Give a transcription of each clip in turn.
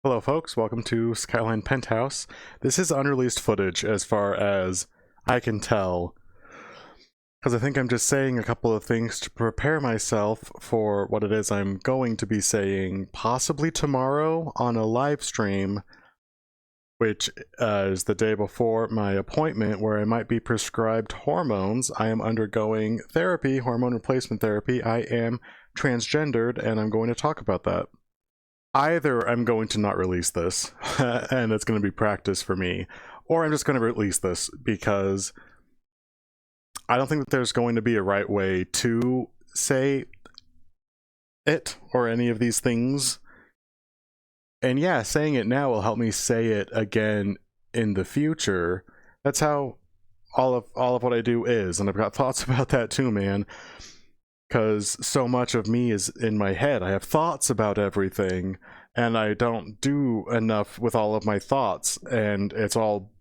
Hello folks, welcome to Skyline Penthouse. This is unreleased footage as far as I can tell, because I think I'm just saying a couple of things to prepare myself for what it is I'm going to be saying possibly tomorrow on a live stream, which is the day before my appointment where I might be prescribed hormones. I am undergoing therapy, hormone replacement therapy. I am transgendered and I'm going to talk about that. Either I'm going to not release this, and it's going to be practice for me, or I'm just going to release this because I don't think that there's going to be a right way to say it or any of these things. And yeah, saying it now will help me say it again in the future. That's how all of what I do is, and I've got thoughts about that too, man. Because so much of me is in my head. I have thoughts about everything, and I don't do enough with all of my thoughts, and it's all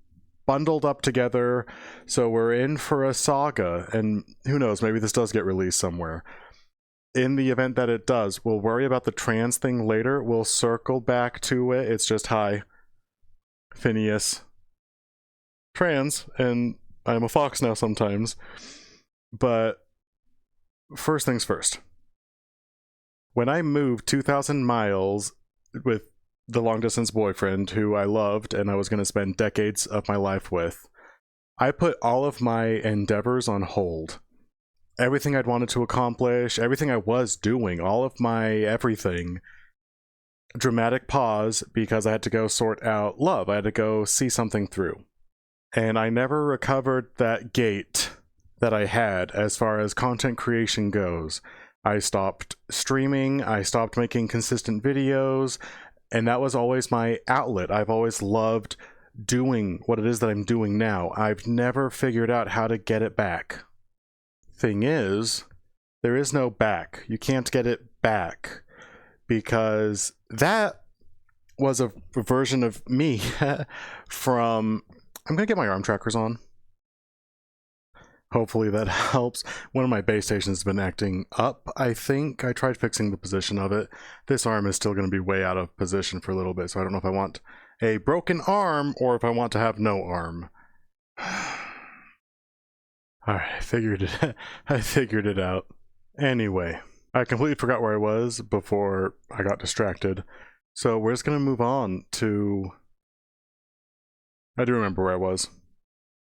bundled up together, so we're in for a saga, and who knows, maybe this does get released somewhere. In the event that it does, we'll worry about the trans thing later. We'll circle back to it. It's just, hi, Phineas. Trans, and I'm a fox now sometimes. But first things first. When I moved 2,000 miles with the long-distance boyfriend who I loved and I was going to spend decades of my life with, I put all of my endeavors on hold. Everything I'd wanted to accomplish, everything I was doing, all of my everything. Dramatic pause because I had to go sort out love. I had to go see something through. And I never recovered that gate that I had as far as content creation goes. I stopped streaming, I stopped making consistent videos, and that was always my outlet. I've always loved doing what it is that I'm doing now. I've never figured out how to get it back. Thing is, there is no back. You can't get it back because that was a version of me from... I'm gonna get my arm trackers on. Hopefully that helps. One of my base stations has been acting up, I think. I tried fixing the position of it. This arm is still going to be way out of position for a little bit, so I don't know if I want a broken arm or if I want to have no arm. Alright, I figured it out. Anyway, I completely forgot where I was before I got distracted. So we're just going to move on to... I do remember where I was.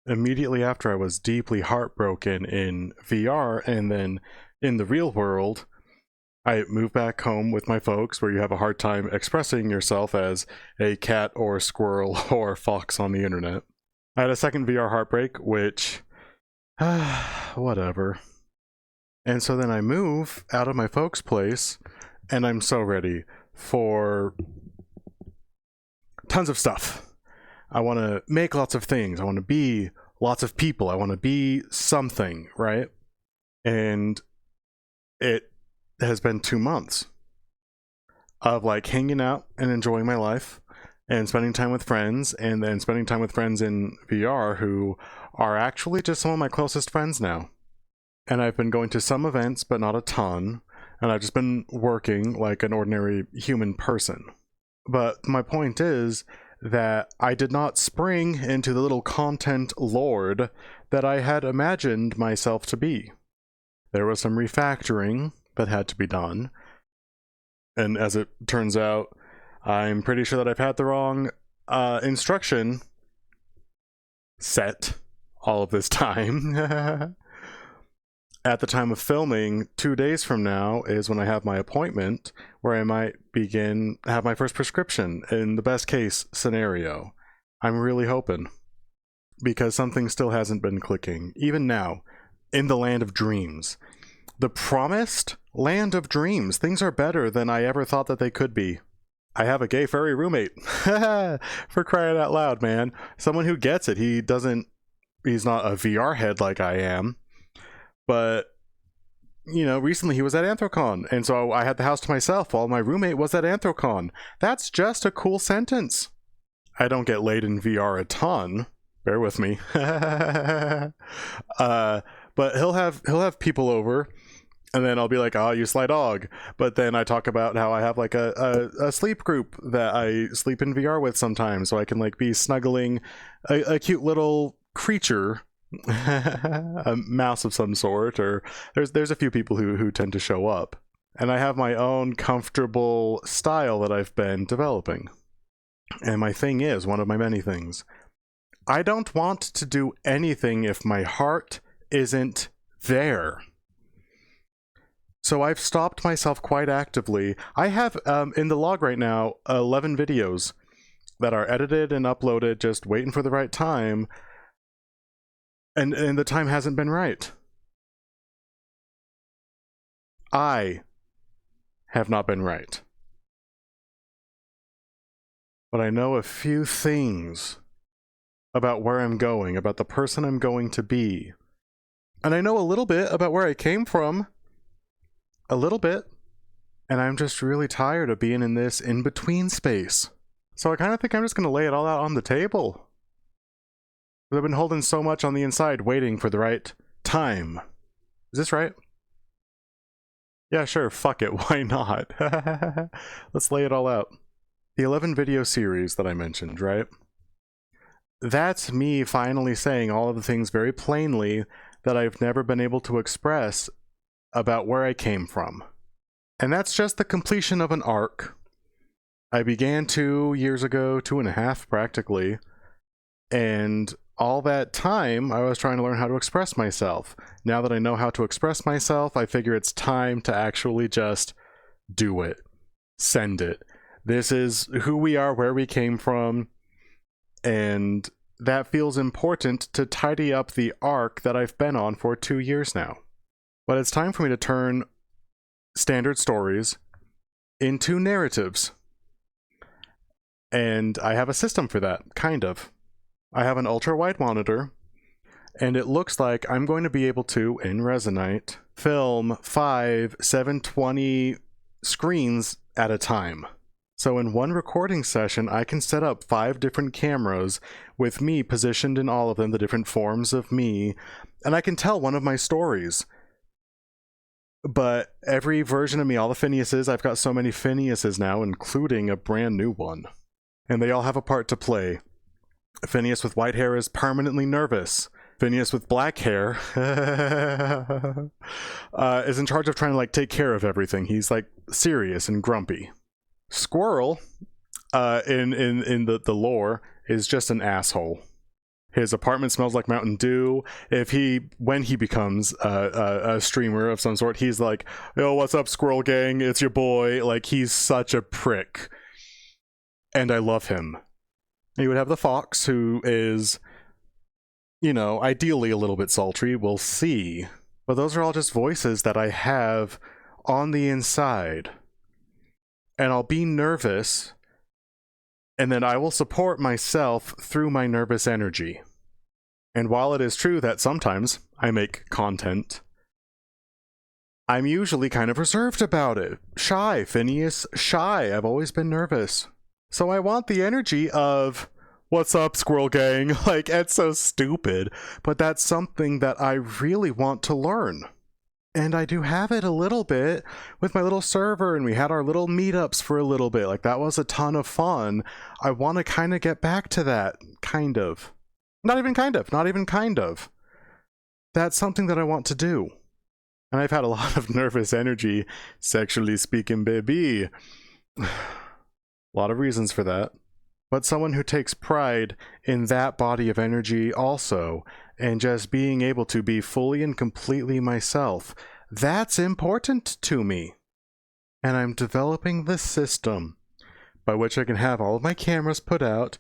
Immediately after I was deeply heartbroken in VR and then in the real world, I moved back home with my folks where you have a hard time expressing yourself as a cat or squirrel or fox on the internet. I had a second VR heartbreak, which... whatever. And so then I move out of my folks' place, and I'm so ready for tons of stuff. I want to make lots of things. I want to be lots of people. I want to be something, right? And it has been 2 months of like hanging out and enjoying my life and spending time with friends, and then spending time with friends in VR who are actually just some of my closest friends now. And I've been going to some events, but not a ton. And I've just been working like an ordinary human person. But my point is that I did not spring into the little content lord that I had imagined myself to be. There was some refactoring that had to be done, and as it turns out, I'm pretty sure that I've had the wrong instruction set all of this time. At the time of filming, 2 days from now is when I have my appointment, where I might have my first prescription in the best case scenario. I'm really hoping, because something still hasn't been clicking, even now, in the land of dreams. The promised land of dreams. Things are better than I ever thought that they could be. I have a gay furry roommate. For crying out loud, man. Someone who gets it. He's not a VR head like I am. But, you know, recently he was at Anthrocon, and so I had the house to myself while my roommate was at Anthrocon. That's just a cool sentence. I don't get laid in VR a ton. Bear with me. But he'll have people over, And then I'll be like, oh, you sly dog. But then I talk about how I have like a sleep group that I sleep in VR with sometimes, so I can like be snuggling a cute little creature, a mouse of some sort, or there's a few people who tend to show up. And I have my own comfortable style that I've been developing. And my thing is, one of my many things, I don't want to do anything if my heart isn't there. So I've stopped myself quite actively. I have, in the log right now, 11 videos that are edited and uploaded, just waiting for the right time. And the time hasn't been right. I have not been right. But I know a few things about where I'm going, about the person I'm going to be. And I know a little bit about where I came from. A little bit. And I'm just really tired of being in this in-between space. So I kind of think I'm just going to lay it all out on the table. I've been holding so much on the inside, waiting for the right time. Is this right? Yeah, sure, fuck it, why not? Let's lay it all out. The 11 video series that I mentioned, right? That's me finally saying all of the things very plainly that I've never been able to express about where I came from. And that's just the completion of an arc. I began 2 years ago, 2.5 practically, and all that time I was trying to learn how to express myself. Now that I know how to express myself, I figure it's time to actually just do it. Send it. This is who we are, where we came from, and that feels important to tidy up the arc that I've been on for 2 years now. But it's time for me to turn standard stories into narratives. And I have a system for that, kind of. I have an ultra-wide monitor, and it looks like I'm going to be able to, in Resonite, film 5 720 screens at a time. So in one recording session, I can set up 5 different cameras with me positioned in all of them, the different forms of me, and I can tell one of my stories. But every version of me, all the Phineases, I've got so many Phineases now, including a brand new one. And they all have a part to play. Phineas with white hair is permanently nervous. Phineas with black hair is in charge of trying to like take care of everything. He's like serious and grumpy. Squirrel, in the lore, is just an asshole. His apartment smells like Mountain Dew. When he becomes a streamer of some sort, he's like, "Yo, what's up, Squirrel Gang? It's your boy." Like, he's such a prick. And I love him. You would have the fox, who is, you know, ideally a little bit sultry. We'll see. But those are all just voices that I have on the inside. And I'll be nervous, and then I will support myself through my nervous energy. And while it is true that sometimes I make content, I'm usually kind of reserved about it. Shy, Phineas, shy. I've always been nervous. So I want the energy of, "What's up, Squirrel Gang?" Like, it's so stupid, but that's something that I really want to learn. And I do have it a little bit with my little server, and we had our little meetups for a little bit. Like, that was a ton of fun. I want to kind of get back to that, kind of. Not even kind of. That's something that I want to do. And I've had a lot of nervous energy, sexually speaking, baby. A lot of reasons for that. But someone who takes pride in that body of energy also, and just being able to be fully and completely myself, that's important to me. And I'm developing the system by which I can have all of my cameras put out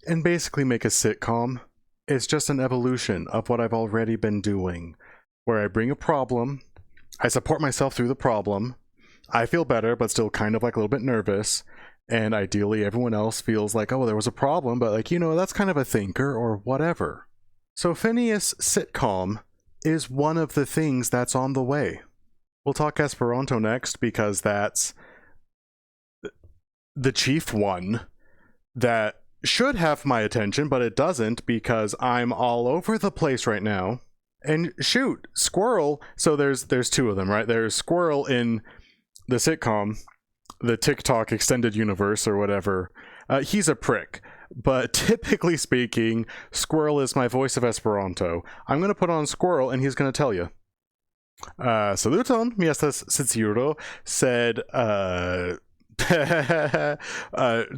and basically make a sitcom. It's just an evolution of what I've already been doing, where I bring a problem, I support myself through the problem, I feel better but still kind of like a little bit nervous, and ideally everyone else feels like, oh, there was a problem, but like, you know, that's kind of a thinker or whatever. So Phineas sitcom is one of the things that's on the way. We'll talk Esperanto next because that's the chief one that should have my attention, but it doesn't because I'm all over the place right now. And shoot, Squirrel, so there's two of them, right? There's Squirrel in the sitcom, the TikTok extended universe or whatever. He's a prick. But typically speaking, Squirrel is my voice of Esperanto. I'm going to put on Squirrel and he's going to tell you. Saluton, mi estas Sicuro, sed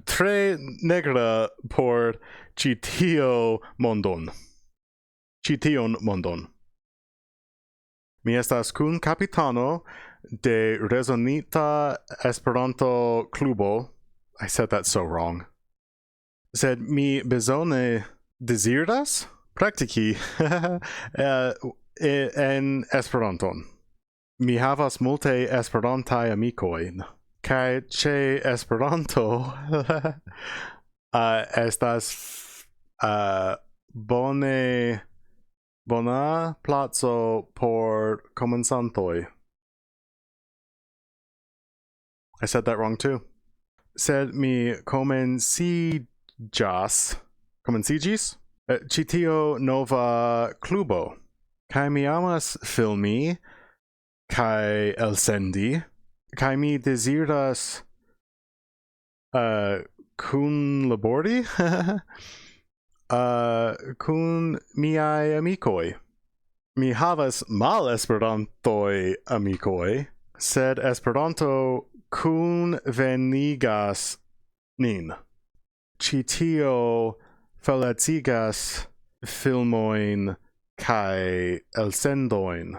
tre negra por ĉi mondon. Ĉi tion mondon. Mi estas kun kapitano de Resonita Esperanto klubo. I said that so wrong. Sed mi bezone deziras praktiki en Esperanton. Mi havas multe Esperantaj amikojn, kaj ĉe Esperanto estas bona placo por komencantoj. I said that wrong too. Sed mi komenciĝis ĉi tio nova klubo, kaj mi amas filmi kaj elsendi, kaj mi deziras kunlabori kun miaj amikoj. Mi havas malesperantoj amikoj, sed Esperanto kunvenigas nin. Ĉi tio falacigas filmojn kaj elsendojn,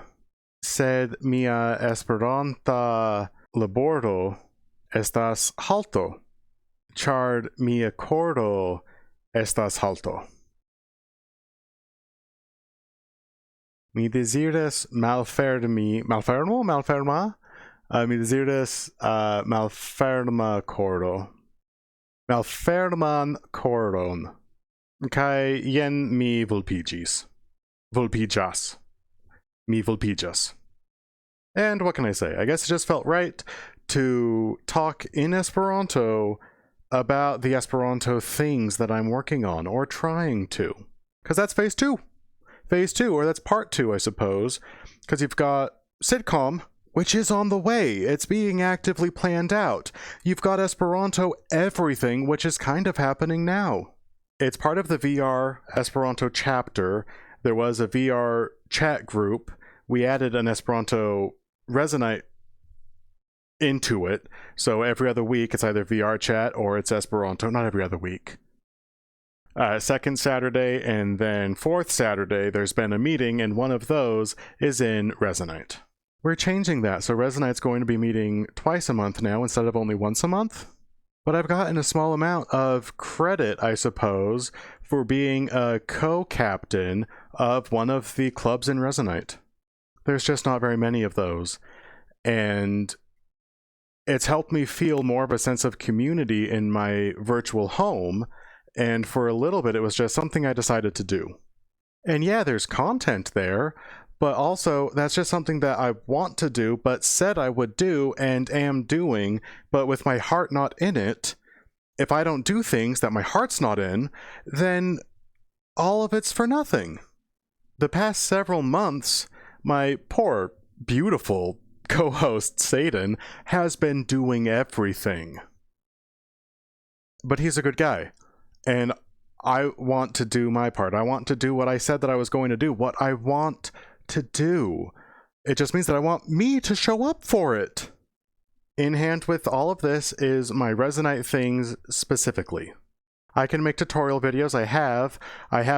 sed mia Esperanta laboro estas halto, ĉar mia koro estas halto. Mi deziras malferma? Mi deziras malferma koro. Malferman koron. Kai jen mi vulpigas. Mi vulpigas. And what can I say? I guess it just felt right to talk in Esperanto about the Esperanto things that I'm working on, or trying to. Because that's phase 2. Phase 2, or that's part 2, I suppose. Because you've got sitcom, which is on the way. It's being actively planned out. You've got Esperanto everything, which is kind of happening now. It's part of the VR Esperanto chapter. There was a VR chat group. We added an Esperanto Resonite into it. So every other week, it's either VR chat or it's Esperanto. Not every other week. Second Saturday and then fourth Saturday, there's been a meeting, and one of those is in Resonite. We're changing that, so Resonite's going to be meeting twice a month now instead of only once a month. But I've gotten a small amount of credit, I suppose, for being a co-captain of one of the clubs in Resonite. There's just not very many of those. And it's helped me feel more of a sense of community in my virtual home, and for a little bit it was just something I decided to do. And yeah, there's content there, but also that's just something that I want to do, but said I would do and am doing, but with my heart not in it. If I don't do things that my heart's not in, then all of it's for nothing. The past several months, my poor, beautiful co-host Satan has been doing everything. But he's a good guy. And I want to do my part. I want to do what I said that I was going to do. What I want to do. It just means that I want me to show up for it. In hand with all of this is my Resonite things specifically. I can make tutorial videos. I have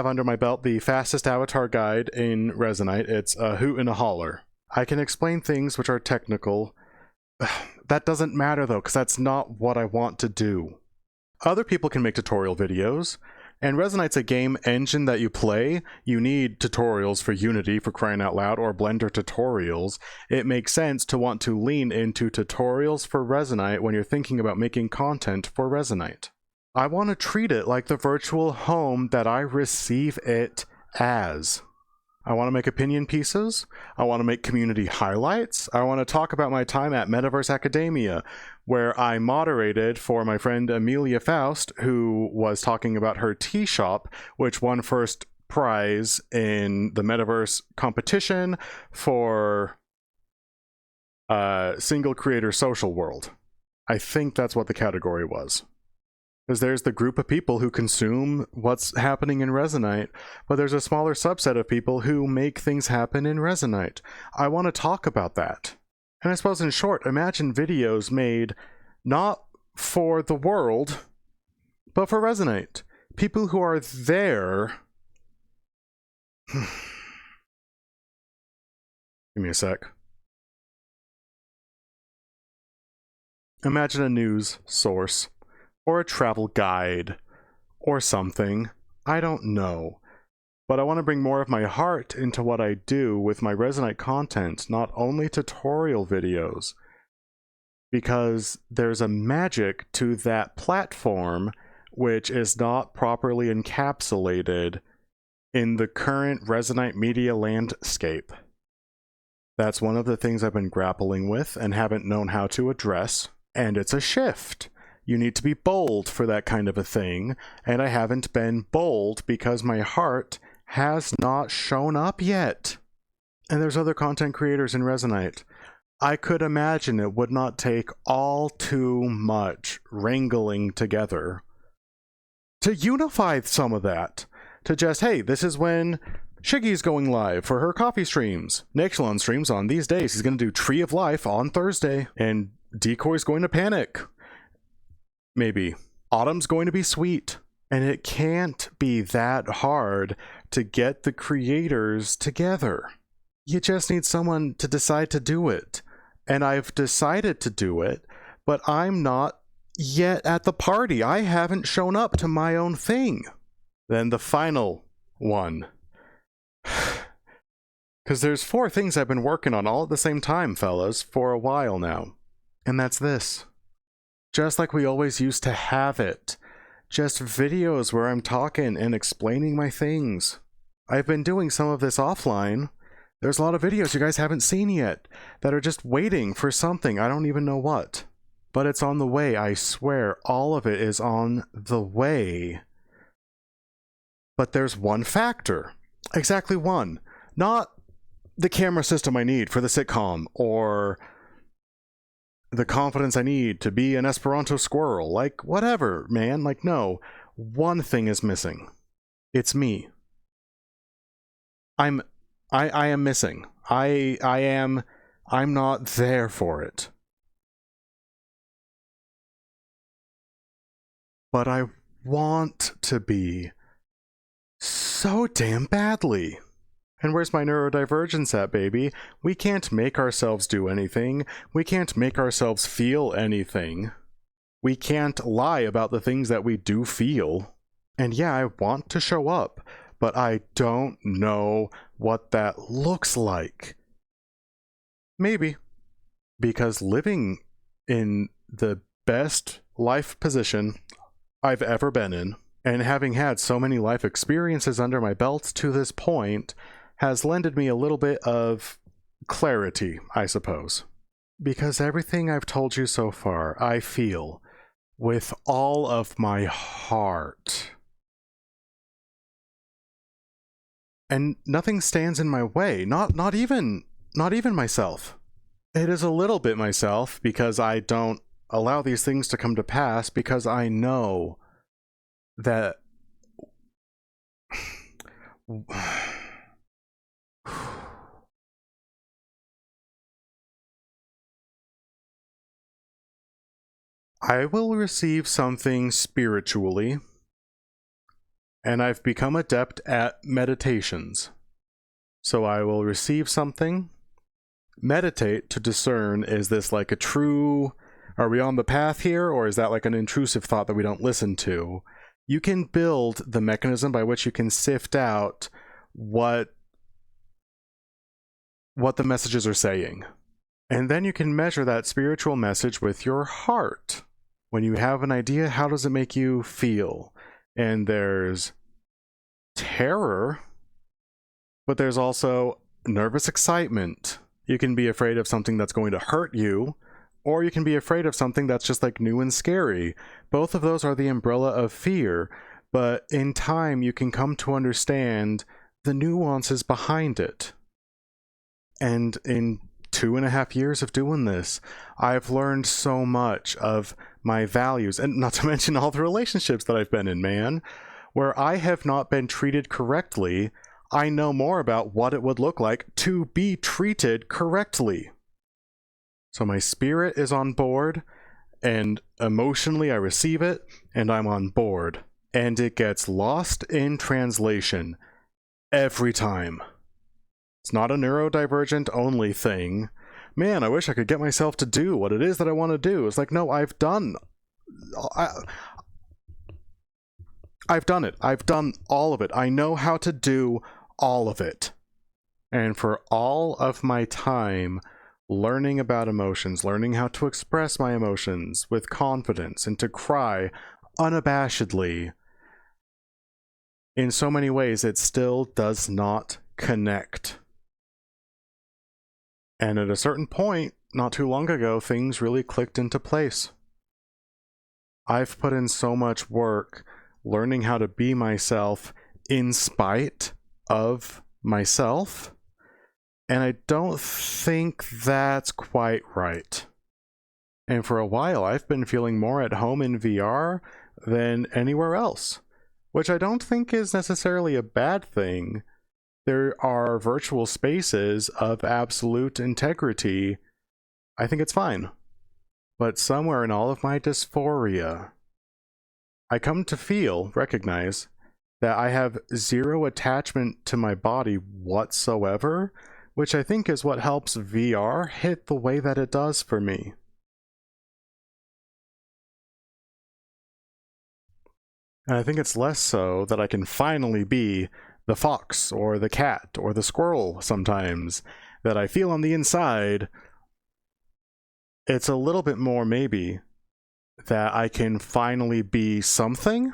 under my belt the fastest avatar guide in Resonite. It's a hoot and a holler. I can explain things which are technical. That doesn't matter though, because that's not what I want to do. Other people can make tutorial videos, and Resonite's a game engine that you play. You need tutorials for Unity, for crying out loud, or Blender tutorials. It makes sense to want to lean into tutorials for Resonite when you're thinking about making content for Resonite. I want to treat it like the virtual home that I receive it as. I want to make opinion pieces. I want to make community highlights. I want to talk about my time at Metaverse Academia, where I moderated for my friend Amelia Faust, who was talking about her tea shop, which won first prize in the metaverse competition for single creator social world. I think that's what the category was. Because there's the group of people who consume what's happening in Resonite, but there's a smaller subset of people who make things happen in Resonite. I want to talk about that. And I suppose in short, imagine videos made not for the world, but for Resonite. People who are there. Give me a sec. Imagine a news source, or a travel guide, or something. I don't know. But I want to bring more of my heart into what I do with my Resonite content, not only tutorial videos. Because there's a magic to that platform which is not properly encapsulated in the current Resonite media landscape. That's one of the things I've been grappling with and haven't known how to address, and it's a shift. You need to be bold for that kind of a thing, and I haven't been bold because my heart has not shown up yet. And there's other content creators in Resonite. I could imagine it would not take all too much wrangling together to unify some of that. To just, hey, this is when Shiggy's going live for her coffee streams. Nexalon streams on these days. He's going to do Tree of Life on Thursday. And Decoy's going to panic. Maybe. Autumn's going to be sweet. And it can't be that hard to get the creators together. You just need someone to decide to do it. And I've decided to do it, but I'm not yet at the party. I haven't shown up to my own thing. Then the final one. Because there's 4 things I've been working on all at the same time, fellas, for a while now. And that's this. Just like we always used to have it. Just videos where I'm talking and explaining my things. I've been doing some of this offline. There's a lot of videos you guys haven't seen yet that are just waiting for something. I don't even know what. But it's on the way, I swear. All of it is on the way. But there's one factor. Exactly one. Not the camera system I need for the sitcom, or the confidence I need to be an Esperanto squirrel. Like, whatever, man. Like, no. One thing is missing. It's me. I am missing. I'm not there for it. But I want to be so damn badly. And where's my neurodivergence at, baby? We can't make ourselves do anything. We can't make ourselves feel anything. We can't lie about the things that we do feel. And yeah, I want to show up, but I don't know what that looks like. Maybe. Because living in the best life position I've ever been in, and having had so many life experiences under my belt to this point, has lended me a little bit of clarity, I suppose. Because everything I've told you so far, I feel with all of my heart. And nothing stands in my way, not even myself. It is a little bit myself, because I don't allow these things to come to pass, because I know that I will receive something spiritually, and I've become adept at meditations. So I will receive something, meditate to discern, is this like a true, are we on the path here, or is that like an intrusive thought that we don't listen to? You can build the mechanism by which you can sift out what the messages are saying. And then you can measure that spiritual message with your heart. When you have an idea, how does it make you feel? And there's terror, but there's also nervous excitement. You can be afraid of something that's going to hurt you, or you can be afraid of something that's just like new and scary. Both of those are the umbrella of fear, but in time you can come to understand the nuances behind it. And in 2.5 years of doing this, I've learned so much of my values, and not to mention all the relationships that I've been in, man. Where I have not been treated correctly, I know more about what it would look like to be treated correctly. So my spirit is on board, and emotionally I receive it, and I'm on board. And it gets lost in translation every time. It's not a neurodivergent only thing. Man, I wish I could get myself to do what it is that I want to do. It's like, no, I've done it. I've done all of it. I know how to do all of it. And for all of my time learning about emotions, learning how to express my emotions with confidence and to cry unabashedly, in so many ways it still does not connect. And at a certain point, not too long ago, things really clicked into place. I've put in so much work learning how to be myself in spite of myself, and I don't think that's quite right. And for a while, I've been feeling more at home in VR than anywhere else, which I don't think is necessarily a bad thing. There are virtual spaces of absolute integrity. I think it's fine. But somewhere in all of my dysphoria, I come to recognize, that I have zero attachment to my body whatsoever, which I think is what helps VR hit the way that it does for me. And I think it's less so that I can finally be the fox or the cat or the squirrel sometimes that I feel on the inside. It's a little bit more maybe that I can finally be something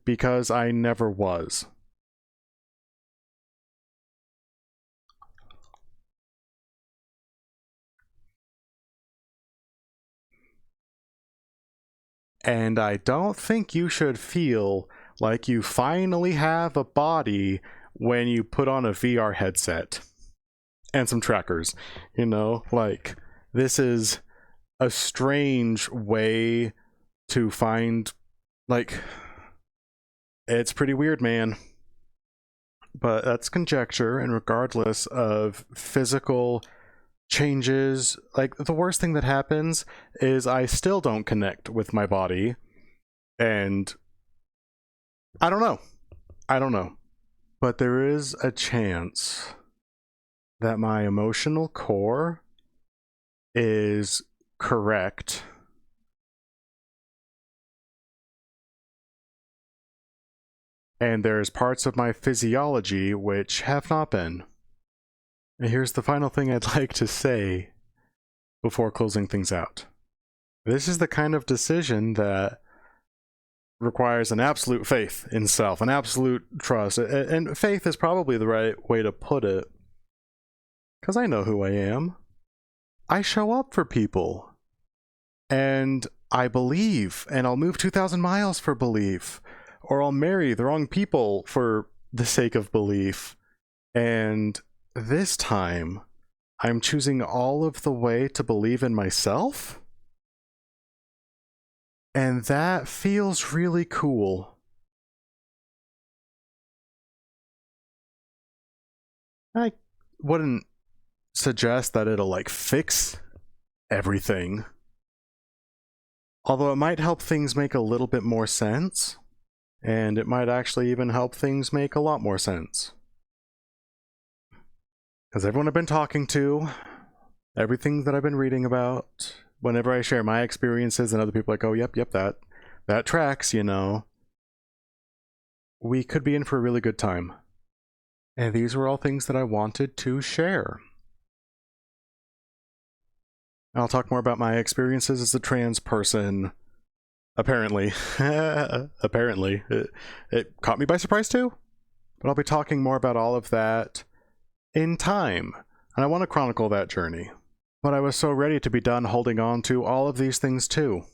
because I never was. And I don't think you should feel like you finally have a body when you put on a VR headset and some trackers. You know, like, this is a strange way to find, like, it's pretty weird, man. But that's conjecture, and regardless of physical changes, like, the worst thing that happens is I still don't connect with my body, and I don't know. But there is a chance that my emotional core is correct, and there's parts of my physiology which have not been. And here's the final thing I'd like to say before closing things out. This is the kind of decision that requires an absolute faith in self, an absolute trust. And faith is probably the right way to put it, because I know who I am. I show up for people. And I believe, and I'll move 2,000 miles for belief. Or I'll marry the wrong people for the sake of belief. And this time, I'm choosing all of the way to believe in myself. And that feels really cool. I wouldn't suggest that it'll, like, fix everything. Although it might help things make a little bit more sense. And it might actually even help things make a lot more sense. Because everyone I've been talking to, everything that I've been reading about, whenever I share my experiences and other people are like, oh, yep, that tracks, you know. We could be in for a really good time. And these were all things that I wanted to share. I'll talk more about my experiences as a trans person. Apparently. Apparently. It caught me by surprise too. But I'll be talking more about all of that in time. And I want to chronicle that journey. But I was so ready to be done holding on to all of these things too.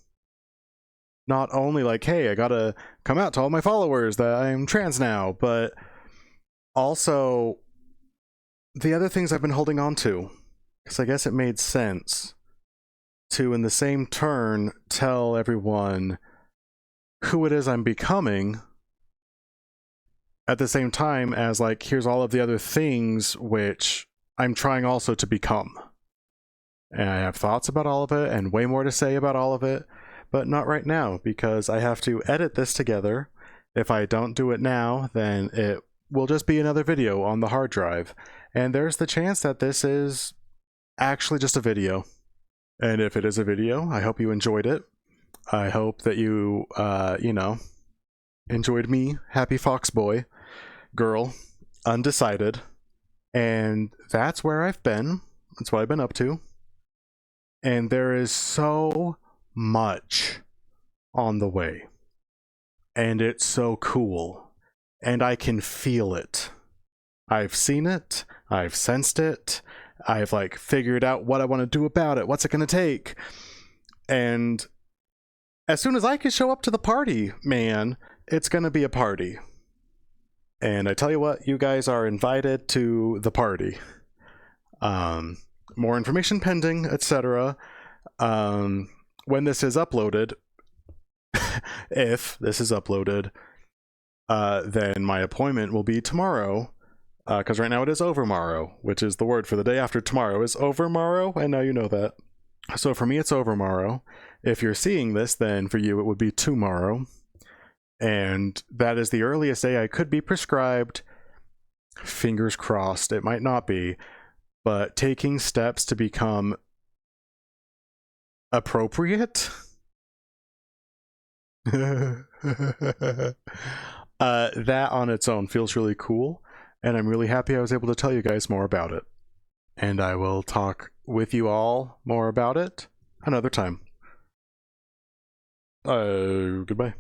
not only like, hey, I gotta come out to all my followers that I'm trans now, but also the other things I've been holding on to. Because I guess it made sense to, in the same turn, tell everyone who it is I'm becoming at the same time as, like, here's all of the other things which I'm trying also to become. And I have thoughts about all of it and way more to say about all of it, but not right now because I have to edit this together. If I don't do it now, then it will just be another video on the hard drive. And there's the chance that this is actually just a video. And if it is a video, I hope you enjoyed it. I hope that you, enjoyed me, happy fox boy, girl, undecided. And that's where I've been. That's what I've been up to. And there is so much on the way. And it's so cool. And I can feel it. I've seen it. I've sensed it. I've like figured out what I want to do about it. What's it going to take? And as soon as I can show up to the party, man, it's going to be a party. And I tell you what, you guys are invited to the party. More information pending, etc. When this is uploaded, if this is uploaded, then my appointment will be tomorrow. Because right now it is overmorrow, which is the word for the day after tomorrow is overmorrow, and now you know that. So for me, it's overmorrow. If you're seeing this, then for you, it would be tomorrow. And that is the earliest day I could be prescribed. Fingers crossed, it might not be. But taking steps to become appropriate? That on its own feels really cool. And I'm really happy I was able to tell you guys more about it. And I will talk with you all more about it another time. Goodbye.